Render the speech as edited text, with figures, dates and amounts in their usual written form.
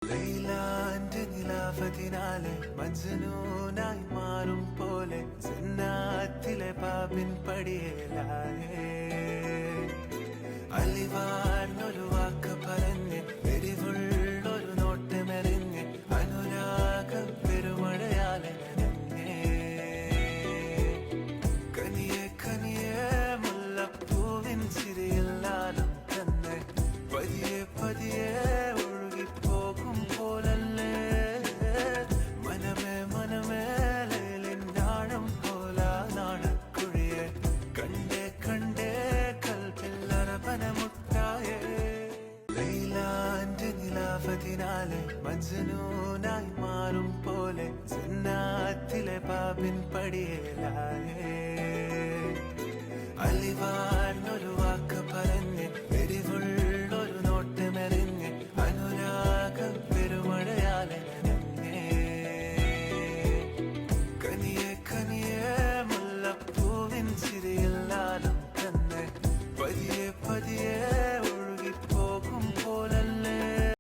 ലൈലാന്റെ നിലാവതിനാലെ മജ്നൂനായി മാറും പോലെ ജന്നാത്തിലെ പാപിൻ പടിയേലായേ അലിവാർന്നൊരു വാക്ക് പറഞ്ഞ് എരിവുള്ളൊരു നോട്ടമെറിഞ്ഞ് അനുരാഗ പെരുമഴയാലെ നനഞ്ഞേ കനിയെ കനിയെ മുല്ലപ്പൂവിൻ ചിരിയില്ലാലും തന്നെ പതിയെ പതിയെ ഒഴുകിപ്പോകും പോലല്ലേ മനമേ മനമേ ലേലിനാണം പോലാ നാണക്കുഴിയെ കണ്ടേ കണ്ടേ കൽപ്പില്ലറപനമുട്ടായേ ലൈലാന്റെ നിലാവതിനാലെ മജ്നൂനായി മാറും പോലെ ജന്നാത്തിലെ പാപിൻ പടിയേലായേ അലിവാർന്നൊരു വാക്ക് പറഞ്ഞ് എരിവുള്ളൊരു നോട്ടമെറിഞ്ഞ് അനുരാഗ പെരുമഴയാലെ നനഞ്ഞേ കനിയെ കനിയെ മുല്ലപ്പൂവിൻ ചിരിയില്ലാലും തന്നെ പതിയെ പതിയെ